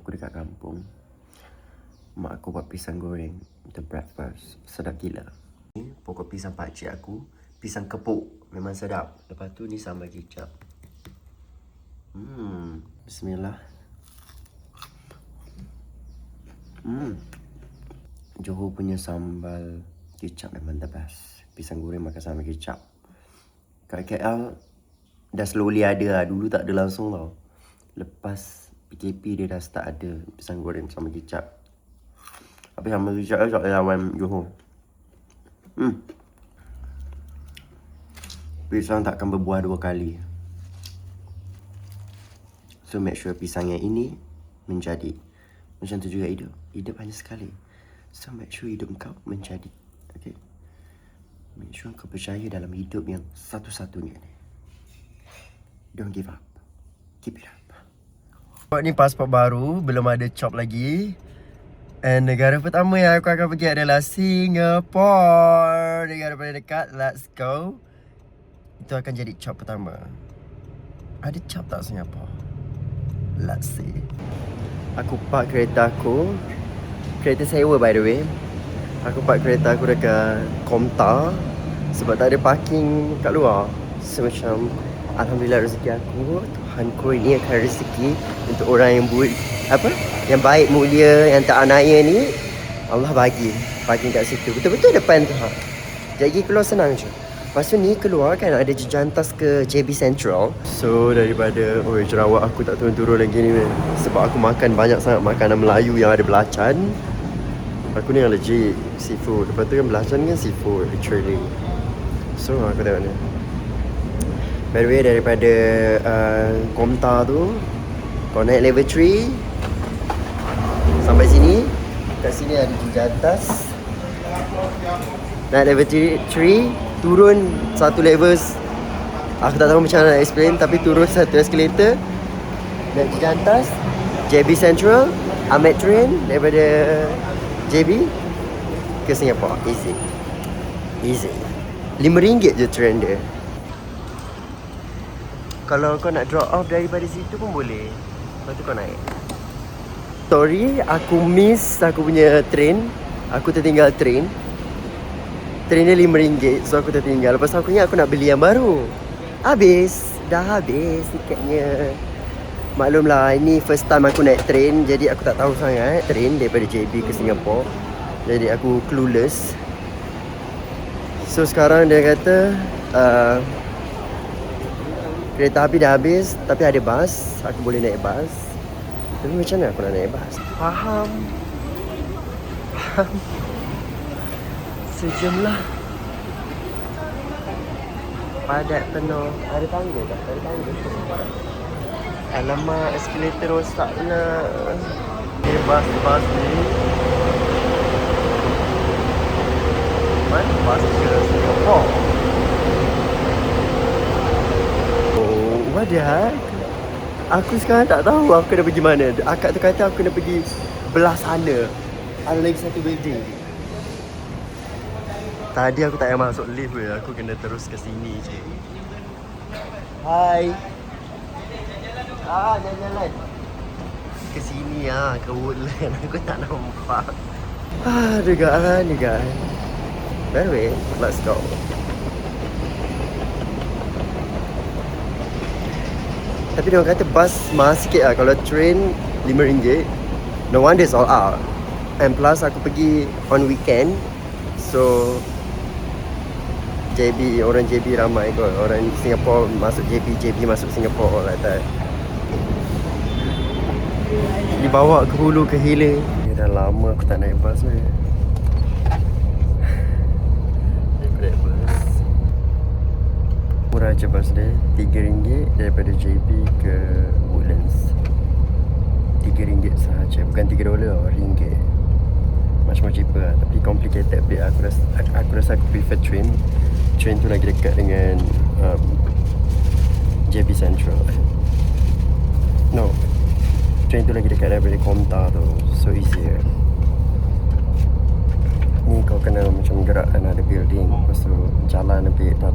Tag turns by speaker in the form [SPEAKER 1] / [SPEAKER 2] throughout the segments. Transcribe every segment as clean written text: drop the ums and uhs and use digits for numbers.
[SPEAKER 1] aku dekat kampung. Mak aku buat pisang goreng untuk breakfast. Sedap gila. Ni pokok pisang pakcik aku. Pisang kepuk. Memang sedap. Lepas tu ni sambal kicap. Bismillah. Johor punya sambal kicap memang the best. Pisang goreng makan sambal kicap. Kat KL dah slowly ada lah. Dulu tak ada langsung tau. Lepas PKP dia dah start ada pisang goreng sambal kicap. Tapi sambal kicap tu tak lawan Johor. Pisang takkan berbuah 2 kali. So make sure pisang yang ini menjadi. Macam tu juga hidup. Hidup hanya sekali. So make sure hidup kau menjadi. Okay. Make sure kau percaya dalam hidup yang satu-satunya ni. Don't give up. Keep it up. Ni pasport baru. Belum ada chop lagi. And negara pertama yang aku akan pergi adalah Singapore. Negara paling dekat. Let's go. Itu akan jadi chop pertama. Ada chop tak Singapore? Let's see. Aku park kereta aku. Kereta sewa by the way. Aku park kereta aku dekat Komtar. Sebab tak ada parking kat luar. So macam alhamdulillah rezeki aku. Tuhanku ini akan rezeki untuk orang yang yang baik, mulia, yang tak anaya ni. Allah bagi parking kat situ. Betul-betul depan tu. Jadi keluar senang je. Lepas tu ni keluar kan ada jejantas ke JB Central. So daripada jerawat aku tak turun-turun lagi ni. Sebab aku makan banyak sangat makanan Melayu yang ada belacan. Aku ni yang legit seafood. Lepas tu kan belacan kan seafood literally. So aku tengok ni. By the way daripada Komtar tu kau naik level 3 sampai sini. Kat sini ada jejantas. Naik level 3 turun satu level. Aku tak tahu macam mana nak explain. Tapi turun satu escalator. Naik jejantas JB Central, Amet Train daripada JB ke Singapore. Easy RM5 je train dia. Kalau kau nak drop off daripada situ pun boleh. Lepas tu kau naik. Sorry, aku miss aku punya train. Aku tertinggal train. Train dia RM5, so aku tertinggal. Lepas tu aku ingat aku nak beli yang baru. Dah habis tiketnya. Maklumlah, ini first time aku naik train. Jadi aku tak tahu sangat train daripada JB ke Singapore. Jadi aku clueless. So sekarang dia kata kereta api dah habis. Tapi ada bas. Aku boleh naik bas. Tapi macam mana aku nak naik bas? Faham. Sejam lah. Padat penuh. Ada tangga tak? Ada tangga. Alamak, escalator rosak lah. Bas ni. Mana bas ke Singapore? Oh, what the heck? Aku sekarang tak tahu aku kena pergi mana. Akak tu kata aku kena pergi belah sana. Ada lagi satu building. Tadi aku tak payah masuk lift weh. Aku kena terus ke sini je. Hai. Jalan-jalan. Ke sini ke Woodland. Aku tak nampak. Degaan. Anyway, let's go. Tapi dia orang kata bus mahal sikit lah. Kalau train RM5. No wonder it's all out. And plus aku pergi on weekend. So orang JB ramai kot. Orang Singapore masuk JB masuk Singapore all like that. Dibawa ke hulu ke hilir. Dah lama aku tak naik bas ni. Aku naik bas. Murah je bas dia. RM3 daripada JB ke Woodlands. RM3 sahaja. Bukan $3, RM1. Much more cheaper lah. Tapi complicated bit. Aku rasa aku prefer train. Train tu lagi dekat dengan JB Central. No, train tu lagi dekat daripada Komtar tu. So easier. Ni kau kena macam gerak kan, ada building. Lepas tu jalan a bit. Yeah.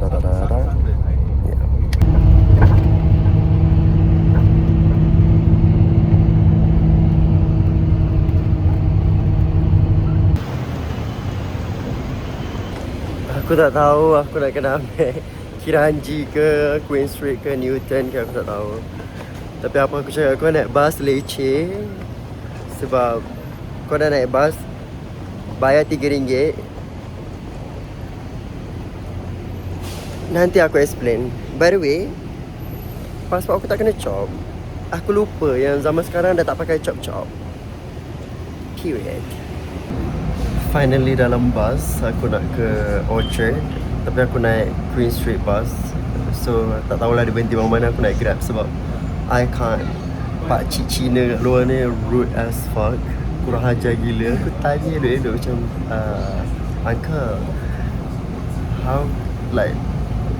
[SPEAKER 1] Aku tak tahu aku nak kena ambil Kiranji ke Queen Street ke Newton ke, aku tak tahu. Tapi apa aku cakap, kau naik bas leceh. Sebab kau dah naik bas bayar RM3. Nanti aku explain. By the way, pasport aku tak kena chop. Aku lupa yang zaman sekarang dah tak pakai chop-chop. Period. Finally dalam bus, aku nak ke Orchard. Tapi aku naik Queen Street bus. So tak tahulah dia berhenti mana-mana, aku naik Grab sebab I can't. Pakcik Cina kat luar ni rude as fuck. Kurang ajar gila. Aku tanya dia macam Uncle, how, like,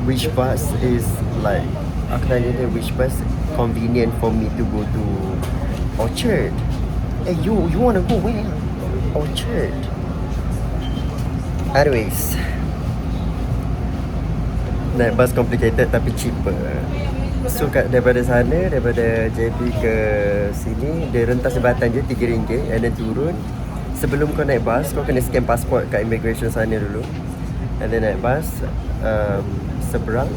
[SPEAKER 1] which bus is like, aku tanya dia which bus convenient for me to go to Orchard. Hey, you wanna go where? Orchard. Anyways, naik bus complicated tapi cheaper. So daripada sana, daripada JB ke sini, dia rentas jembatan je RM3 and then turun. Sebelum kau naik bus, kau kena scan pasport kat immigration sana dulu. And then naik bus seberang.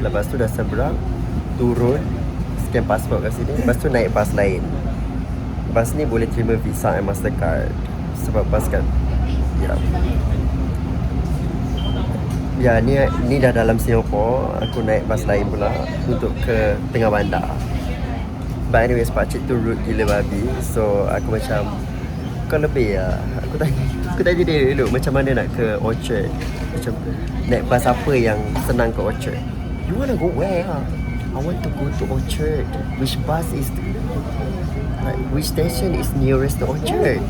[SPEAKER 1] Lepas tu dah seberang, turun, scan pasport kat sini. Lepas tu naik bus lain. Bus ni boleh terima Visa and Mastercard. Sebab bus kan, ya, ni dah dalam Singapore. Aku naik bas lain pula untuk ke tengah bandar. But anyways, pakcik tu rude gila babi. So aku macam, kau lebih lah. Aku tanya dia dulu macam mana nak ke Orchard. Macam naik bas apa yang senang ke Orchard. You wanna go where? I want to go to Orchard. Which bus is, like, which station is nearest to Orchard?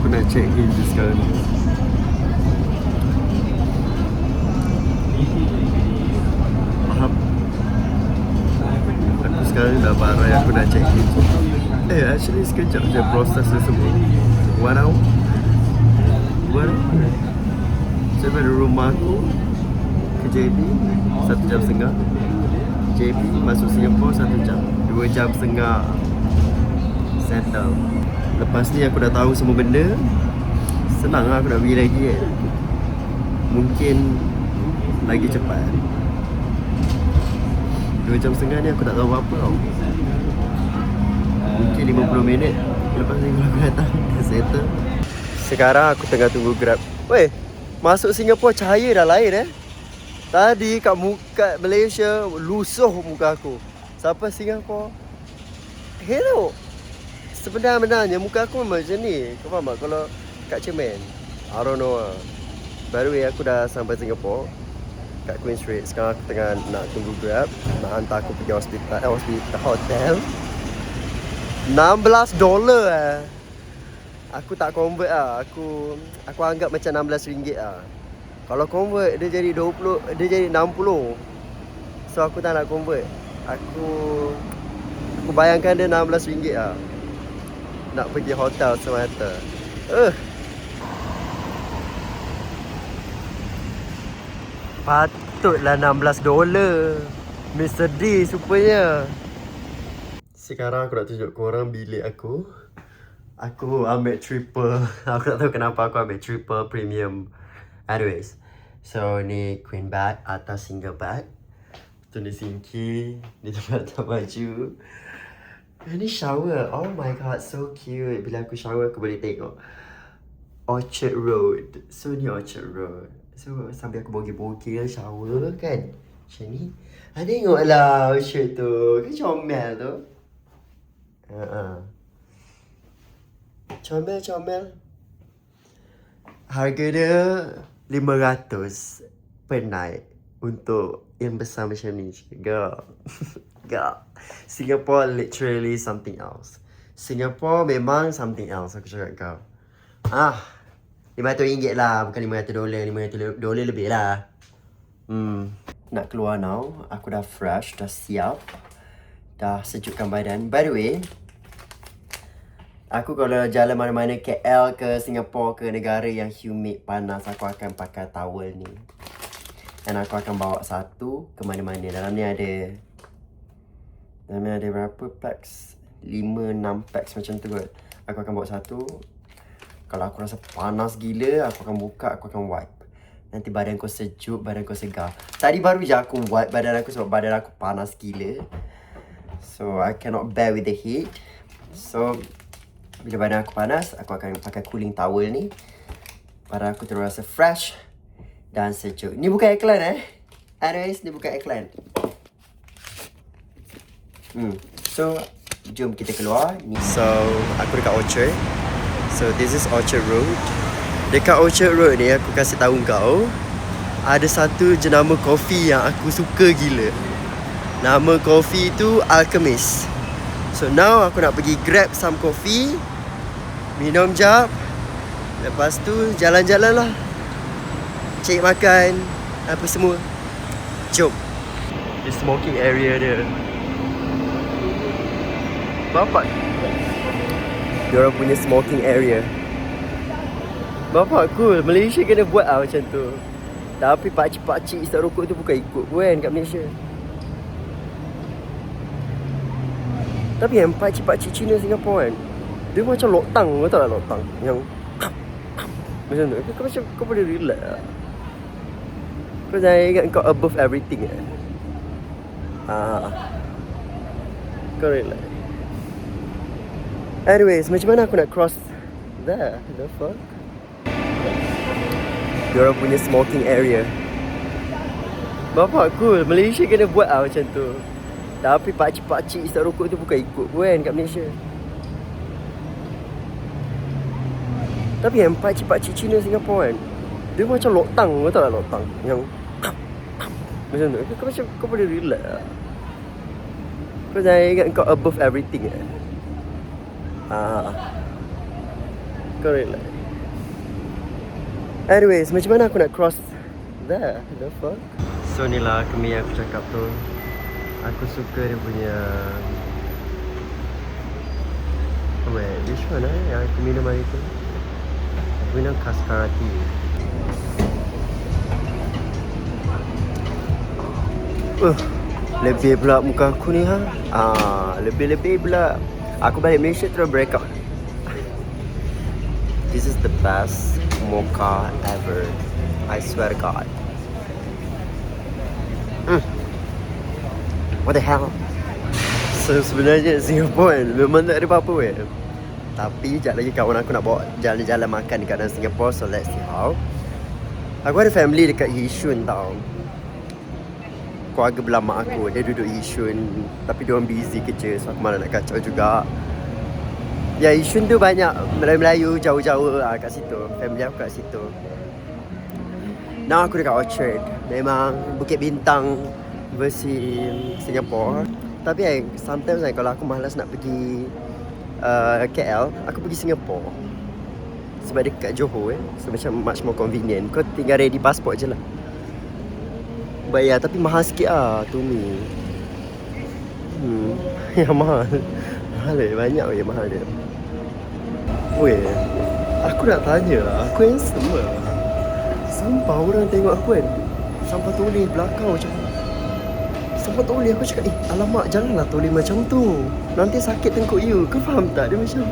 [SPEAKER 1] Aku nak check in je sekarang ni. Aku sekarang dah barai, aku nak check in. Actually sekejap je proses dia semua. 1 hour? Daripada rumah aku ke JB 1.5 jam. JB masuk Singapore 1 jam, 2.5 jam settle. Lepas ni aku dah tahu semua benda. Senang lah aku nak pergi lagi kan. Mungkin lagi cepat. 2.5 jam ni aku tak tahu apa-apa tau. Mungkin 50 minit. Lepas ni kalau aku datang, dah settle. Sekarang aku tengah tunggu Grab. Weh, masuk Singapore cahaya dah lain Tadi kat Malaysia lusuh muka aku. Sampai Singapore, hello. Sebenarnya muka aku memang macam ni. Kau faham tak? Kalau kat Cermin, I don't know lah. By the way, aku dah sampai Singapore kat Queen Street. Sekarang aku tengah nak tunggu Grab nak hantar aku pergi hotel. $16 Aku tak convert lah. Aku anggap macam RM16 lah. Kalau convert dia jadi 20, dia jadi 60. So aku tak nak convert. Aku bayangkan dia RM16 lah. Nak pergi hotel semata. Patutlah $16. Mr. D supaya. Sekarang aku nak tunjuk korang bilik aku. Aku ambil triple. Aku tak tahu kenapa aku ambil triple premium. Anyways, so ni queen bag, atas single bag. Tu ni sinki, ni tempat baju. Ini shower. Oh my god, so cute. Bila aku shower aku boleh tengok Orchard Road. So ni Orchard Road. So sambil aku bogey-bogey shower kan, macam ni. Tengoklah Orchard tu. Kan comel tu. Comel. Harga dia $500 per night untuk yang besar macam ni. Girl. Singapore literally something else. Singapore memang something else, aku cakap kau. $500 lah, bukan $500. $500 lebih lah. Nak keluar now. Aku dah fresh, dah siap. Dah sejukkan badan. By the way, aku kalau jalan mana-mana KL ke Singapore ke negara yang humid panas, aku akan pakai towel ni. Dan aku akan bawa satu ke mana-mana. Dalam ni ada berapa packs? 5-6 packs macam tu kot. Aku akan bawa satu. Kalau aku rasa panas gila, aku akan buka, aku akan wipe. Nanti badan kau sejuk, badan kau segar. Tadi baru je aku wipe badan aku sebab badan aku panas gila. So, I cannot bear with the heat. So, bila badan aku panas, aku akan pakai cooling towel ni. Badan aku terasa fresh dan sejuk. Ni bukan iklan Anyways, ni bukan iklan. So, jom kita keluar. So, aku dekat Orchard. So, this is Orchard Road. Dekat Orchard Road ni, aku kasih tahu kau, ada satu jenama kopi yang aku suka gila. Nama kopi tu Alchemist. So, now aku nak pergi grab some coffee, minum jap. Lepas tu, jalan-jalan lah. Cari makan, apa semua. Jom. The smoking area dia. Bapak, diorang punya smoking area. Bapak cool, Malaysia kena buat macam tu. Tapi pakcik-pakcik isap rokok tu bukan ikut pun kat Malaysia. Tapi yang pakcik-pakcik Cina Singapura kan, dia macam loktang, kau tahu tak loktang? Yang macam tu, kau boleh relax lah. Kau jangan ingat kau above everything Kau relax. Anyways, macam mana aku nak cross there? The fuck? Diorang punya smoking area. Bapak cool, Malaysia kena buat macam tu. Tapi pakcik-pakcik isap rokok tu bukan ikut pun kat Malaysia. Tapi yang pakcik-pakcik Cina Singapura kan, dia macam loktang, kau tahu tak loktang? Yang macam tu, kau boleh relax lah. Kau jangan ingat kau above everything Kau relax. Anyways, macam mana aku nak cross there? The fuck? So ni lah kemi aku cakap tu. Aku suka dia punya this one yang aku minum hari tu. Aku minum Kaskarati. Lebih pula muka aku ni lebih-lebih pula. Aku balik Malaysia terus break out. This is the best mocha ever. I swear to God. What the hell? So sebenarnya Singapore kan memang tak ada apa-apa kan. Tapi sekejap lagi kawan aku nak bawa jalan-jalan makan dekat dalam Singapore. So let's see how. Aku ada family dekat Yishun tau. Keluarga belah mak aku, dia duduk Yishun. Tapi diorang busy kerja, so aku malah nak kacau juga. Ya, Yishun tu banyak Melayu-Melayu jauh-jauh kat situ. Family aku kat situ. Now aku dekat Orchard. Memang Bukit Bintang versi Singapore. Tapi sometimes kalau aku malas nak pergi KL, aku pergi Singapore. Sebab dekat Johor so macam much more convenient. Kau tinggal ready passport je lah. But ya, tapi mahal sikit to me. Yang mahal. Mahal banyak mahal dia. Weh, aku nak tanya lah, aku handsome lah. Sampah orang tengok aku kan, sampah toleh belakang macam sampah toleh. Aku cakap, alamak, janganlah toleh macam tu, nanti sakit tengkuk you. Kau faham tak? Dia macam,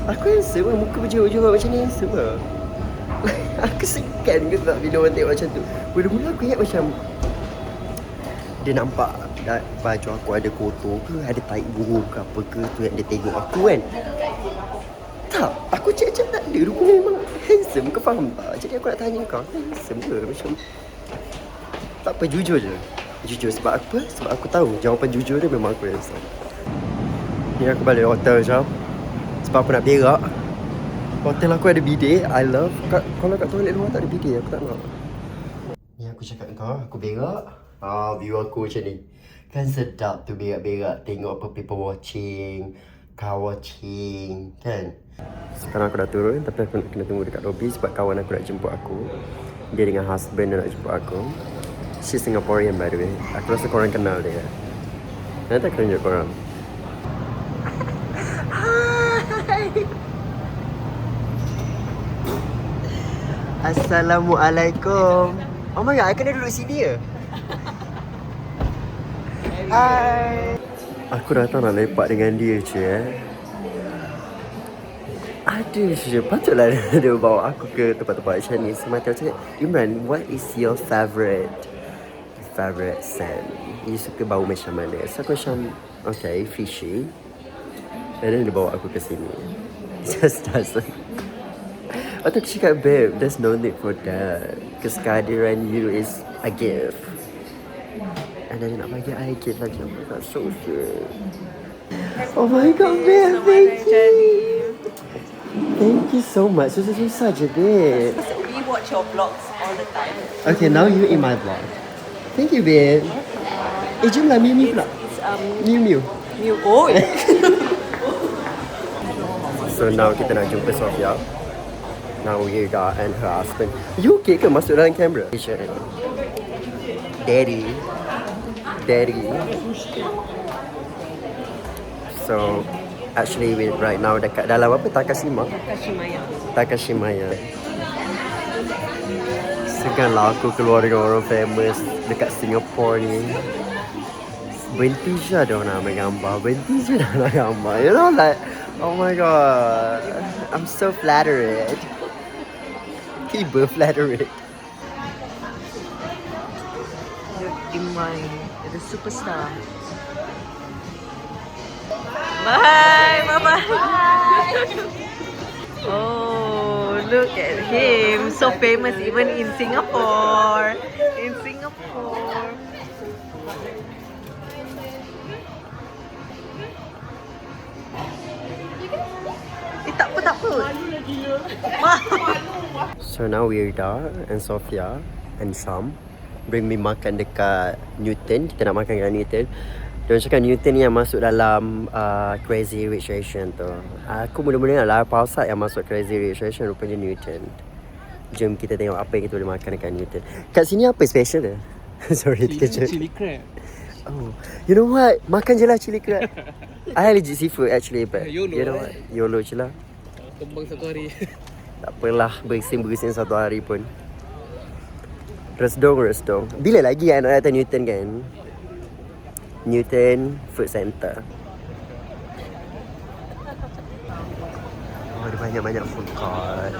[SPEAKER 1] aku handsome lah, muka berjorok-jorok macam ni handsome lah. Aku segan ke tak bila orang tengok macam tu. Mula-mula aku ingat macam dia nampak baju aku ada kotor ke, ada tahi buruk ke apa ke, tu yang dia tengok aku kan. Tak, aku cek-cek tak ada. Rupanya memang handsome, kau faham tak? Jadi aku nak tanya kau, handsome ke? Macam tak apa, jujur je. Jujur sebab apa? Sebab aku tahu jawapan jujur dia memang aku handsome. Ni aku balik hotel jap. Sebab aku nak berak. Hotel aku ada bidet, I love. Kalau kat toilet luar tak ada bidet, aku tak nak. Ni aku cakap kau, aku berak. View aku macam ni. Kan sedap tu berak-berak, tengok apa people watching, car watching, kan? Sekarang aku dah turun, tapi aku nak kena tunggu dekat lobby sebab kawan aku nak jemput aku. Dia dengan husband dia nak jemput aku. She's Singaporean by the way. Aku rasa korang kenal dia. Nanti aku tunjuk korang. Hai. Assalamualaikum. Oh my god, I kena duduk sini ke? Hai. Aku datang nak lepak dengan dia je Aduh, patutlah dia bawa aku ke tempat-tempat macam ni. Semata cakap, Imran, what is your favorite scent? You suka bau macam mana? So aku macam, okay, fishy. And then dia bawa aku ke sini. Just doesn't. Atau aku cakap, babe, there's no need for that. Because kehadiran you is a gift. And then dia nak bagi I gift lagi. Oh my god, so good. Oh my god, babe, thank you. Thank you so much. Susah je, babe.
[SPEAKER 2] We watch your vlogs all the time.
[SPEAKER 1] Okay, now you in my vlog. Thank you, babe. Jomlah Miu Miu pula. Miu Miu.
[SPEAKER 2] New oh.
[SPEAKER 1] So now kita nak jumpa Sofia. Now Yega and her husband. You okay ke masuk dalam kamera? Daddy. So actually we right now dekat dalam apa? Takashimaya. Seganlah aku keluar dengan orang famous dekat Singapore ni. Berhenti je ada orang nak ambil gambar. Berhenti je dah nak gambar. You know, like, oh my god. I'm so flattered. Tiba flattered.
[SPEAKER 2] Imran, the superstar. Bye. Oh, look at him. So famous even in Singapore. Tak apa.
[SPEAKER 1] So now Wirda and Sofia and Sam bring me makan dekat Newton. Kita nak makan dekat Newton. Diorang cakap Newton ni yang masuk dalam Crazy Rich Asian tu. Aku mula-mula lah Pausat yang masuk Crazy Rich Asian, rupanya Newton. Jom kita tengok apa yang kita boleh makan dekat Newton. Kat sini apa special dia? Sorry, terkejut.
[SPEAKER 3] Chili crab.
[SPEAKER 1] Oh, you know what? Makan je lah chili crab. I legit seafood actually, but
[SPEAKER 3] YOLO,
[SPEAKER 1] you know what? YOLO je lah.
[SPEAKER 3] Kembang satu hari.
[SPEAKER 1] Tak apalah, bersin satu hari pun. Resdong. Bila lagi nak datang Newton kan? Newton Food Center. Oh, ada banyak-banyak food court.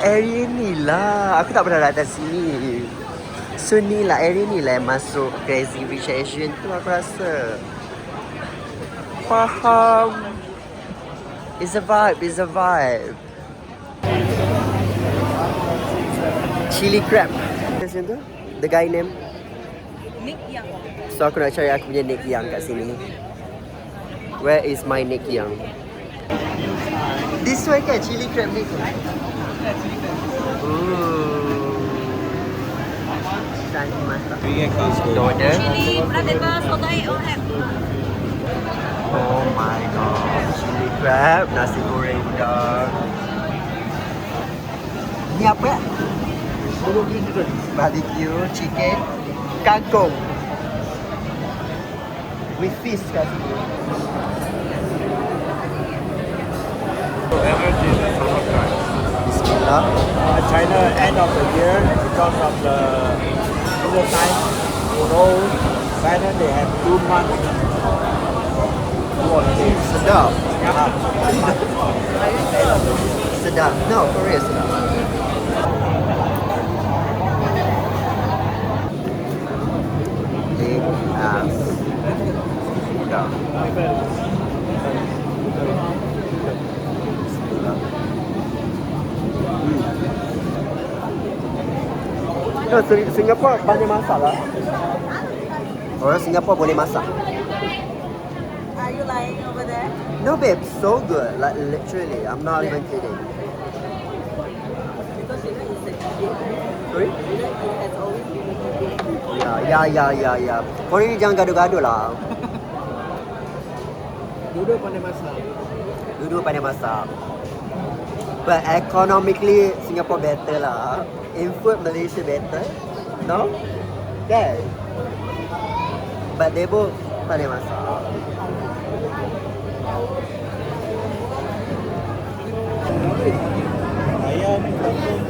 [SPEAKER 1] Area ni lah. Aku tak pernah datang sini. So ni lah, area ni lah yang masuk Crazy Rich Asian tu aku rasa. Faham. It's a vibe. Chili crab. Macam tu? The guy name?
[SPEAKER 2] Nick Yang.
[SPEAKER 1] So aku nak cari aku punya Nick Yang kat sini. Where is my Nick Yang? This one kan chili crab ni tu. Cantik masak. Order.
[SPEAKER 2] Chili, pernah soto air on app.
[SPEAKER 1] Oh my god. Chili crab, nasi goreng udang. Ni apa? Barbecue, chicken, kangkung. With fish kat sini. Bismillah.
[SPEAKER 4] China end of the year because of the winter time. So China they have 2 months.
[SPEAKER 1] Sedap. Sedap. No, Korea sedap. Big ass. Sedap. No, Singapore pandai masak lah. Orang Singapore boleh masak.
[SPEAKER 2] Are you lying over there?
[SPEAKER 1] No babe, so good. Like literally, I'm not even kidding.
[SPEAKER 2] Because you know it's a Indian, right?
[SPEAKER 1] Sorry?
[SPEAKER 2] You know it has always been a Indian.
[SPEAKER 1] Ya. Korang ni jangan gaduh-gaduh lah. Dua pandai masak. But economically, Singapore better lah. In food, Malaysia better. No? Yeah. But they both pandai masak.
[SPEAKER 4] Ayam, kangkung,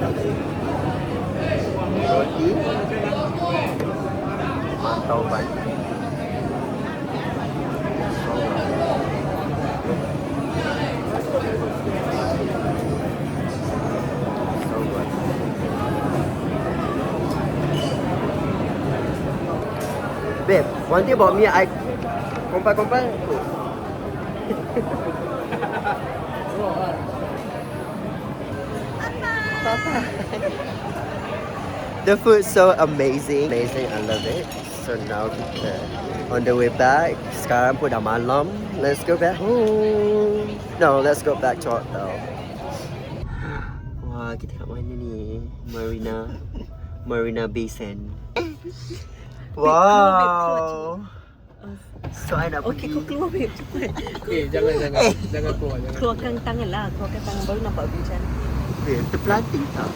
[SPEAKER 1] tauban. Babe, one thing about me, I compare. The food's so amazing. I love it. So now kita on the way back. Sekarang pun dah malam. Let's go back home. No, let's go back to hotel. Wah, kita kat mana ni? Marina Bay Sands. Wow. So I nak
[SPEAKER 2] Okay,
[SPEAKER 1] pergi.
[SPEAKER 2] kau keluar babe, cepat.
[SPEAKER 4] Jangan keluar.
[SPEAKER 2] Keluarkan tangan lah, keluarkan tangan baru nampak view cantik.
[SPEAKER 1] Babe, terpelanting tak?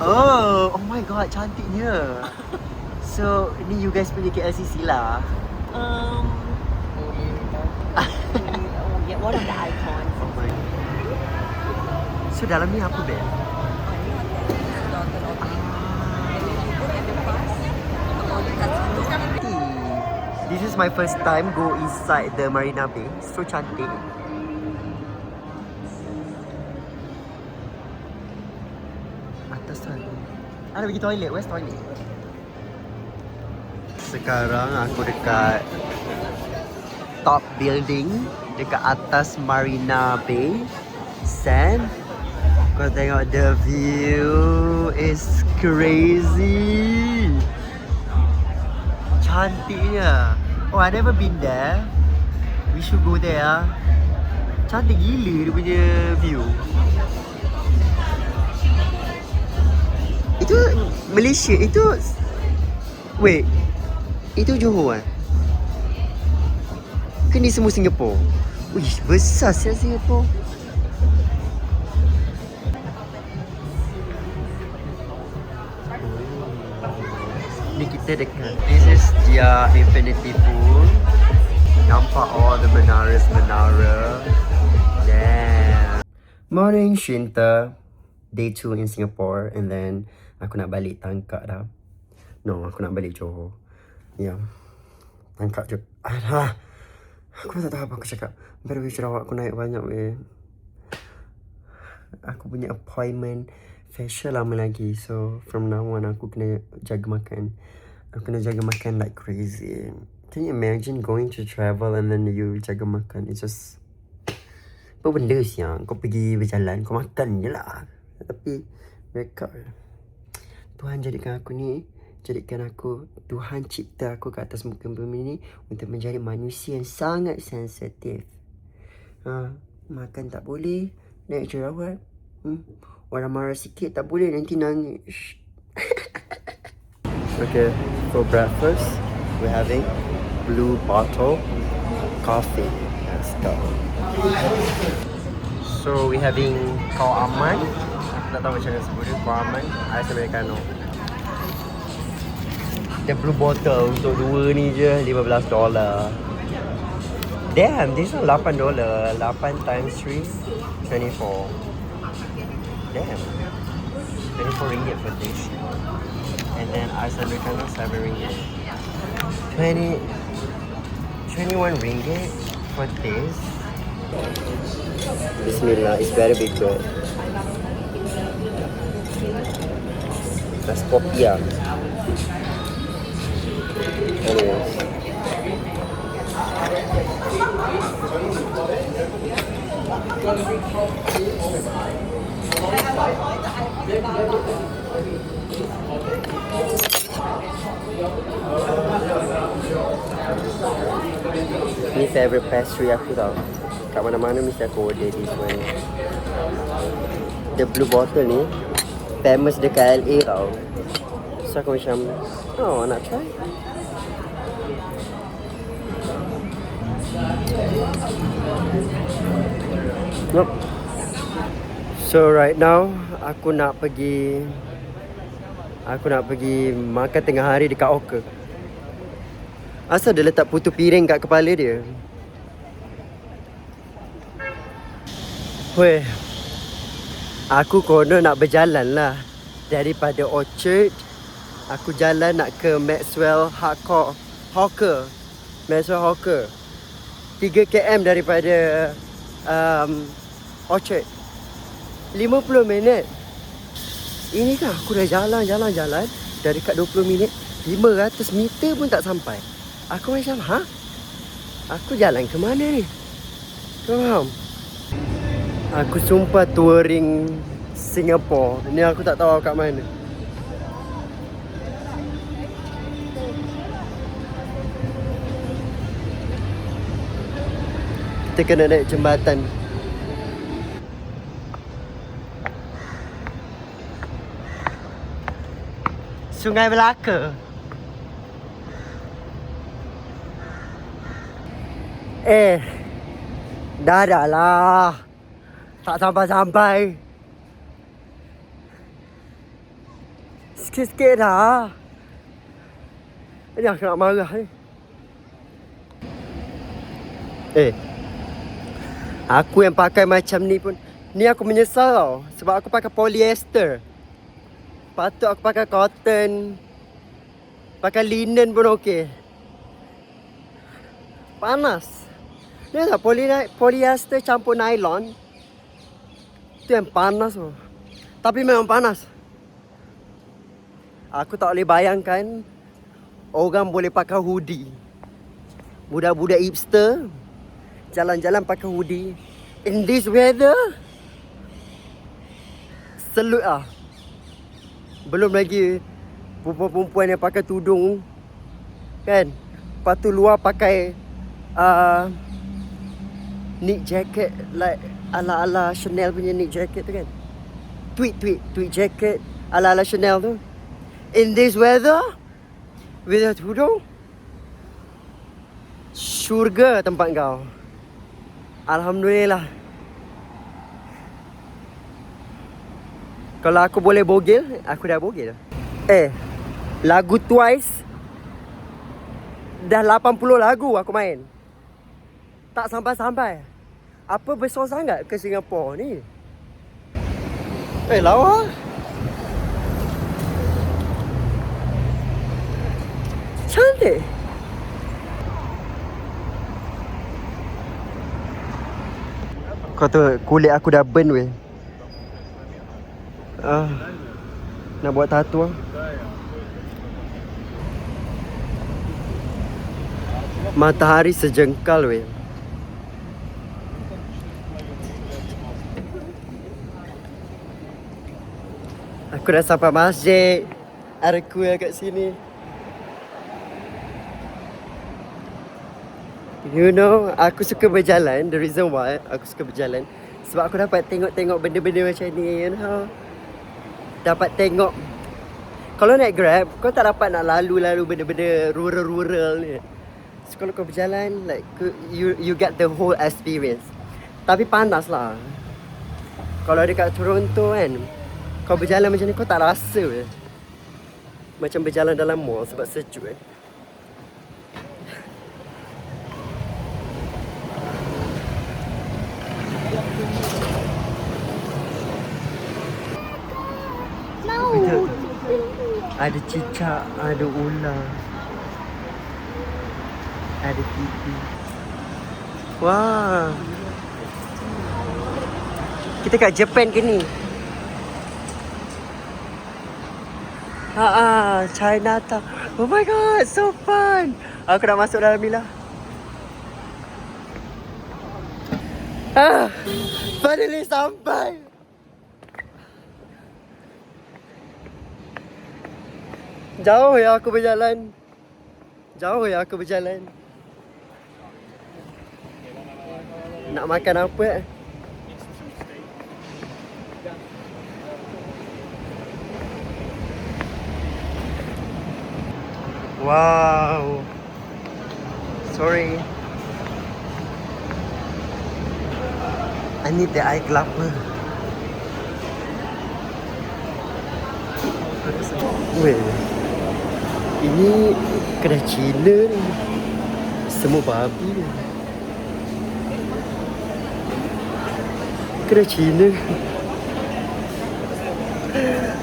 [SPEAKER 1] Oh my god, cantiknya. So, ni you guys punya KLCC lah.
[SPEAKER 2] Oh yeah, one of the icons.
[SPEAKER 1] Oh my god. So, dalam ni apa, babe? This is my first time go inside the Marina Bay. So cantik. Atas sana. Ada pergi toilet. Where's toilet? Sekarang aku dekat top building dekat atas Marina Bay Sand. Kau tengok the view is crazy. Cantiknya. Oh, I never been there. We should go there. Cantik gila dia punya view. Itu Malaysia, itu... Wait. Itu Johor kan? Ke ni semua Singapore? Wih, besar siap Singapore. Ni kita dekat. This is their infinity pool. Nampak all the menara. Damn. Morning Shinta. Day 2 in Singapore. And then aku nak balik Tangkak dah. No, aku nak balik Johor. Ya. Yeah. Tangkak je. Alah. Aku tak tahu apa aku cakap. Baru Sarawak aku naik banyak weh. Aku punya appointment facial lama lagi. So from now on aku kena jaga makan. Aku kena jaga makan like crazy. Can you imagine going to travel and then you jaga makan? It's just... Apa benda siang? Kau pergi berjalan, kau makan je lah. Tapi mereka... Tuhan jadikan aku ni. Jadikan aku, Tuhan cipta aku kat atas muka bumi ni untuk menjadi manusia yang sangat sensitif. Makan tak boleh, naik jerawat. Orang marah sikit tak boleh, nanti nangis. Okay, for breakfast, we're having blue bottle coffee. Let's go. So, we're having Kau Aman. Aku tak tahu macam mana sebut dia. Kau Aman, ais americano. The blue bottle untuk dua ni je $15. Damn, this is $8. 8 times 3, 24. Damn. 24 ringgit for this. And then ice americano, 7 ringgit. 21 ringgit for this. Bismillah, it's better be good. That's kopi lah. Anyways. Ni favorite pastry aku tau. Kat mana-mana mesti aku order this one. The blue bottle ni famous dekat LA tau. So aku macam, oh nak try. Nope. So right now aku nak pergi makan tengah hari dekat Orchard. Asal dia letak putu piring kat kepala dia. Weh, aku kono nak berjalan lah. Daripada Orchard, aku jalan nak ke Maxwell Hardcore hawker. Maxwell Hawker. 3 km daripada Orchard. 50 minit. Ini kan aku dah jalan. Dah dekat 20 minit. 500 meter pun tak sampai. Aku macam, aku jalan ke mana ni? Kau faham? Aku sumpah touring Singapore. Ni aku tak tahu kat mana. Kita kena naik jembatan. Sungai Melaka. Dah lah. Tak sampai-sampai. Sikit-sikit dah. Ini aku nak marah ni. Aku yang pakai macam ni pun, ni aku menyesal tau. Sebab aku pakai polyester. Patut aku pakai cotton. Pakai linen pun okey. Panas. Ni tak polyester campur nylon. Tu yang panas tu. Tapi memang panas. Aku tak boleh bayangkan orang boleh pakai hoodie. Budak-budak hipster jalan-jalan pakai hoodie in this weather. Salute lah. Belum lagi perempuan yang pakai tudung kan. Lepas tu luar pakai knit jacket, like ala-ala Chanel punya knit jacket tu kan. Tweed jacket ala-ala Chanel tu. In this weather with a tudung, syurga tempat kau. Alhamdulillah. Kalau aku boleh bogel, aku dah bogel. Lagu Twice dah 80 lagu aku main. Tak sampai-sampai. Apa besar sangat ke Singapura ni? Lawa. Cantik. Kau tahu kulit aku dah burn weh. Nak buat tattoo lah. Matahari sejengkal weh. Aku dah sampai masjid. Ada kuil kat sini. You know, aku suka berjalan. The reason why aku suka berjalan, sebab aku dapat tengok-tengok benda-benda macam ni, you know. Dapat tengok. Kalau naik Grab, kau tak dapat nak lalu benda-benda rural ni. So kalau kau berjalan, like you get the whole experience. Tapi panas lah. Kalau dekat Toronto kan, kau berjalan macam ni, kau tak rasa macam berjalan dalam mall sebab sejuk Ada cicak, ada ular, ada pipi. Wah. Kita kat Japan ke ni? Chinatown. Oh my god, so fun. Aku nak masuk dalam Mila. Finally sampai. Jauh ya aku berjalan. Nak makan apa? Wow. Sorry. I need the eye clapper. Weh. Ini kedai Cina ni. Semua babi ni. Kedai Cina.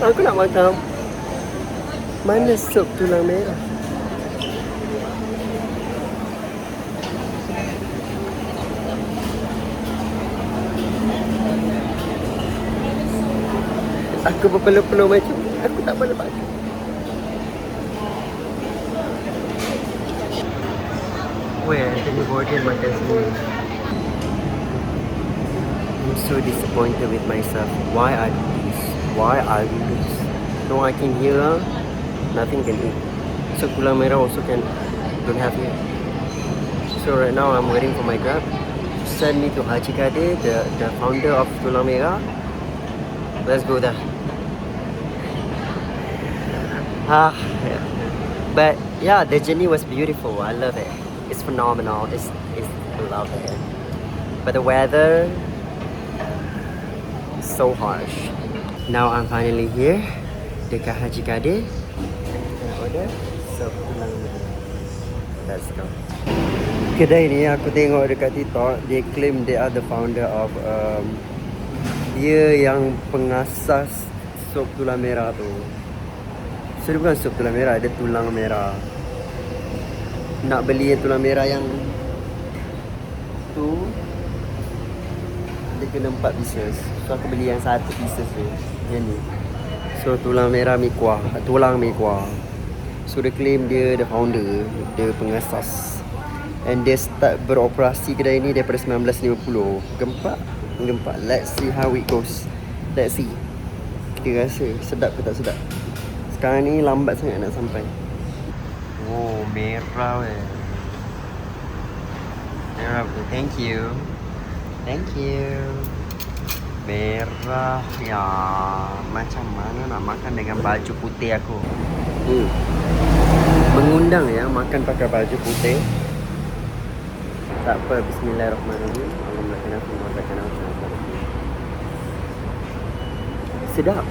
[SPEAKER 1] Aku nak makan. Mana sup tulang merah? Aku berpeluh-peluh macam aku tak boleh makan. Weh, Anthony Bourdain makan sendiri. I'm so disappointed with myself. Why I do this? Why I do this? No, I can hear, nothing can eat. So tulang merah also don't have here. So right now I'm waiting for my Grab to send me to Haji Kadir, the founder of Tulang Merah. Let's go there. Yeah. But yeah, the journey was beautiful. I love it. It's phenomenal. I love it. But the weather is so harsh. Now I'm finally here dekat Haji Kadir. Can I order? So tulang merah. Let's go. Kedai ni aku tengok dekat TikTok, dia claim they are the founder of dia yang pengasas sup tulang merah tu. So dia bukan sup tulang merah, dia tulang merah. Nak beli yang tulang merah yang tu, dia kena 4 pieces. So aku beli yang 1 pieces tu, yang ni. So tulang merah mi kuah, tulang mi kuah. So dia claim dia the founder, dia pengasas. And dia start beroperasi kedai ni daripada 1950. Gempak. Let's see how it goes. Let's see. Kita rasa sedap ke tak sedap. Sekarang ni lambat sangat nak sampai. Oh, merah weh. Merah betul. Thank you. Merah ya. Macam mana nak makan dengan baju putih aku? Mengundang ya makan pakai baju putih. Tak apa, bismillahirrahmanirrahim. Allahumma lakanakum wa lakanakum. Sedap.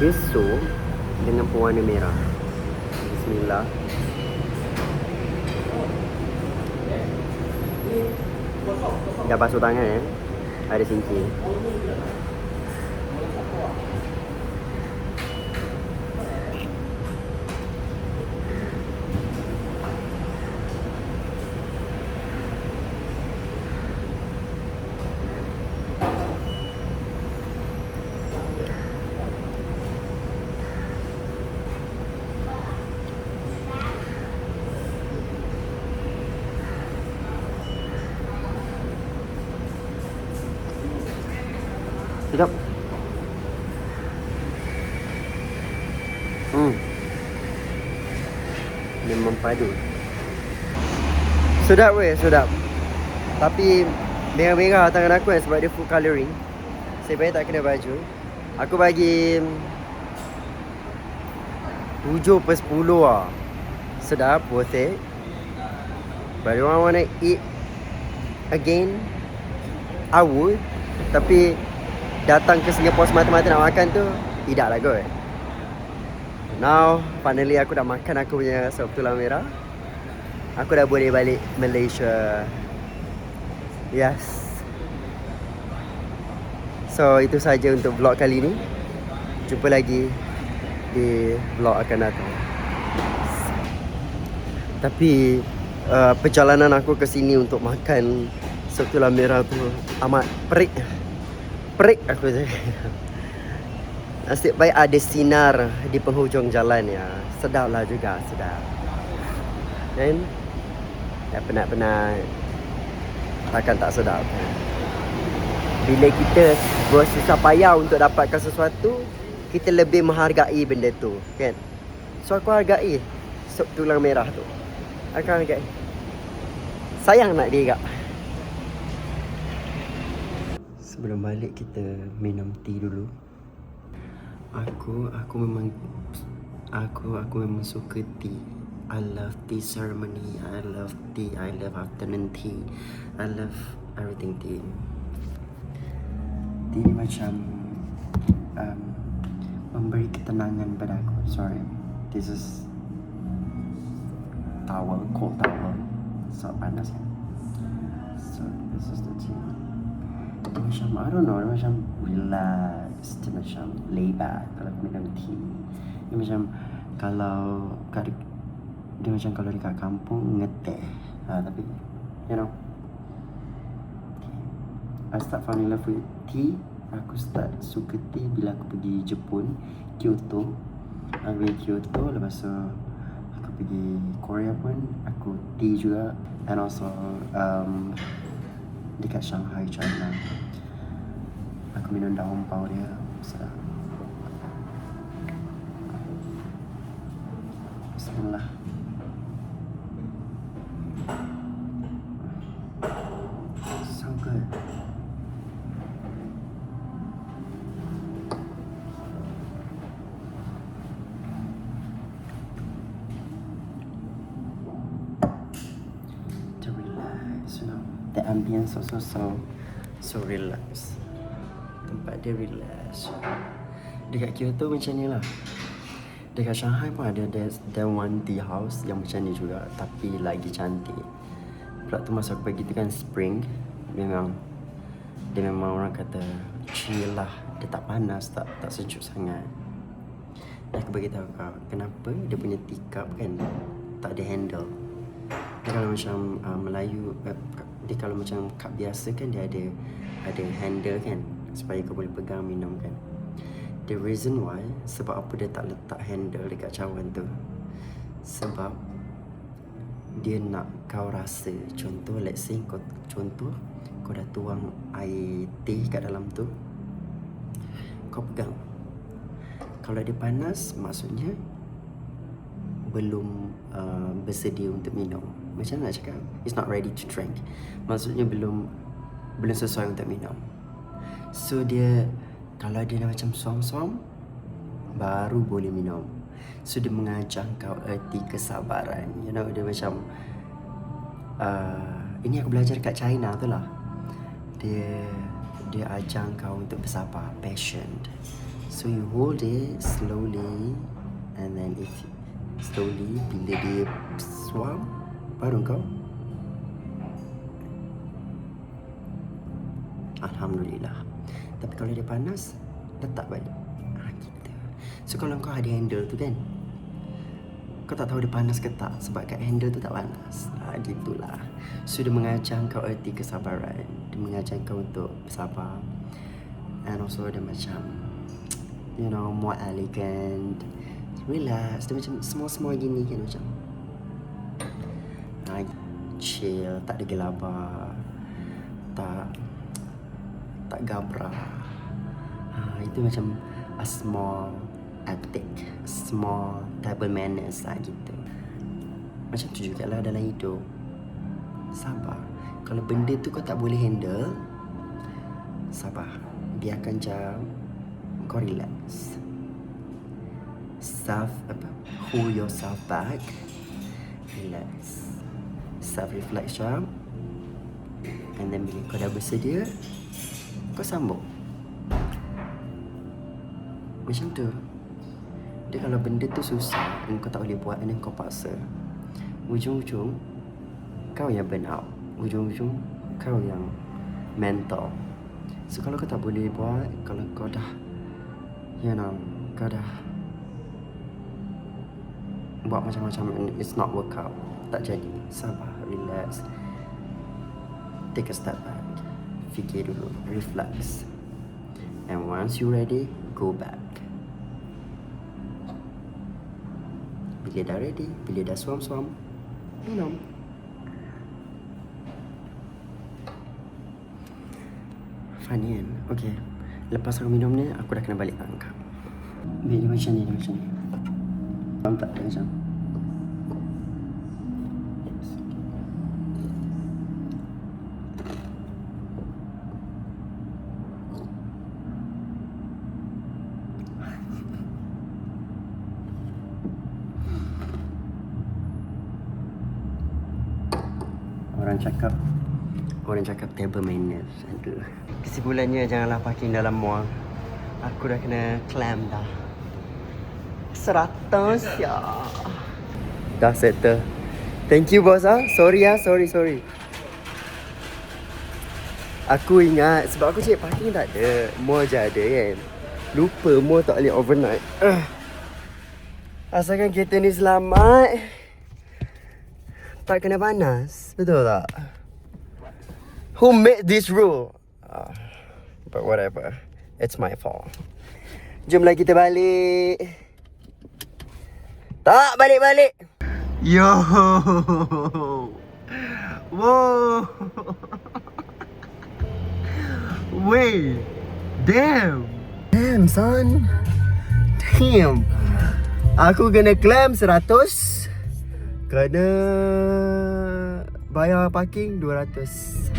[SPEAKER 1] Besok dengan pewarna merah. Bismillah. Dah basuh tangan ya. Ada cincin. Sedap. Memang padu. Sedap weh, sedap. Tapi merah-merah tangan aku sebab dia full colouring. Saya baik tak kena baju. Aku bagi 7/10 lah. Sedap, worth it. But if I wanna eat again, I would. Tapi datang ke Singapore semata-mata nak makan tu tidaklah kot. Now finally aku dah makan aku punya sup tulang merah. Aku dah boleh balik Malaysia. Yes. So itu saja untuk vlog kali ni. Jumpa lagi di vlog akan datang. Tapi perjalanan aku ke sini untuk makan sup tulang merah tu amat perik aku cakap. Nasib baik ada sinar di penghujung jalan ya. Sedaplah juga, sedap. Dan dah penat-penat, takkan tak sedap. Bila kita bersusah payah untuk dapatkan sesuatu, kita lebih menghargai benda tu, kan? So aku hargai sup tulang merah tu. Aku hargai. Sayang nak dia kak. Sebelum balik kita minum tea dulu. Aku memang suka tea. I love tea ceremony. I love tea. I love afternoon tea. I love everything tea. Tea ni macam memberi ketenangan pada aku. Sorry, this is towel, cold towel. So panas kan. So this is the tea. Macam, I don't know, macam relax, macam lay back kalau aku minum tea. Dia macam kalau Dia macam kalau dekat kampung ngeteh. Tapi you know, I start falling in love with tea. Aku start suka tea bila aku pergi Jepun, Kyoto. Aku pergi Kyoto, lepas tu aku pergi Korea pun aku tea juga. And also dekat Shanghai, China, aku minum daun pau dia. Sedap. Bismillah. So good. To relax, you know. The ambience also so relax. Tempat dia relax. Dekat Kyoto macam ni lah. Dekat Shanghai pun ada there one tea house yang macam ni juga, tapi lagi cantik. Pula tu masa aku pergi tu kan spring, memang orang kata chill lah. Dia tak panas, tak sejuk sangat. Dan aku beritahu kau kenapa dia punya teacup kan tak ada handle. Dia kalau macam Melayu, dia kalau macam cup biasa kan dia ada handle kan, supaya kau boleh pegang minum kan. The reason why, sebab apa dia tak letak handle dekat cawan tu, sebab dia nak kau rasa. Contoh, let's say kau dah tuang air teh kat dalam tu, kau pegang. Kalau dia panas, maksudnya belum bersedia untuk minum. Macam nak cakap, it's not ready to drink. Maksudnya belum sesuai untuk minum. So dia, kalau dia dah macam suam-suam, baru boleh minum. So dia mengajar kau erti kesabaran. You know, dia macam ini aku belajar kat China tu lah. Dia ajar kau untuk bersabar, patient. So you hold it slowly, and then if slowly, bila dia suam, baru kau alhamdulillah. Tapi kalau dia panas, letak balik. Gitu. So kalau kau ada handle tu kan, kau tak tahu dia panas ke tak, sebab kat handle tu tak panas. Gitulah. So dia mengajar kau erti kesabaran. Dia mengajar kau untuk bersabar. And also dia macam, you know, more elegant, relax. Dia macam semua gini kan, macam chill, tak ada gelabah, tak gabra. Itu macam a small ethic, small table manners lah gitu. Macam tu jugalah dalam hidup. Sabar. Kalau benda tu kau tak boleh handle, sabar. Biarkan jam, kau relax. Hold yourself back. Relax. Self-reflect jam. And then bila kau dah bersedia, kau sambung. Macam tu. Dia kalau benda tu susah dan kau tak boleh buat dan kau paksa, ujung-ujung kau yang burn out. Ujung-ujung kau yang mental. So kalau kau tak boleh buat, kalau kau dah, you know, kau dah buat macam-macam and it's not work out, tak jadi, sabar, relax, take a step back, fikir dulu, reflex, and once you ready, go back. Bila dah ready, bila dah suam-suam, minum. Funny kan? Okay, lepas aku minum ni, aku dah kena balik angkat. Dia macam ni, faham tak? Dia macam Orang cakap table manners. Aduh. Kesimpulannya, janganlah parking dalam mall. Aku dah kena clam dah. 100 ya. Dah settle. Thank you bos ah. Sorry. Aku ingat sebab aku cek parking tak ada. Mall je ada kan. Lupa mall tak boleh overnight. Asalkan kereta ni selamat, tak kena panas. Betul tak? Who made this rule? But whatever. It's my fault. Jomlah kita balik. Tak, balik-balik. Yo. Whoa. Wait. Damn. Damn, son. Damn. Aku kena claim 100. Kena bayar parking 200.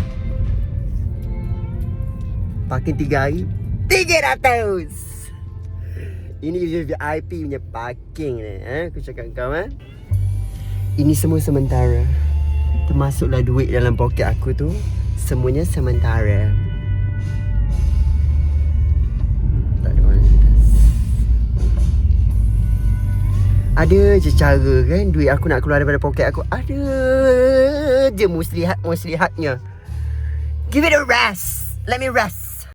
[SPEAKER 1] Parking 3 hari 300. Ini VIP punya parking ni, aku cakap kau Ini semua sementara. Termasuklah duit dalam poket aku tu. Semuanya sementara. Tak ada orang. Ada je cara kan duit aku nak keluar daripada poket aku. Ada je muslihatnya. Give it a rest. Let me rest.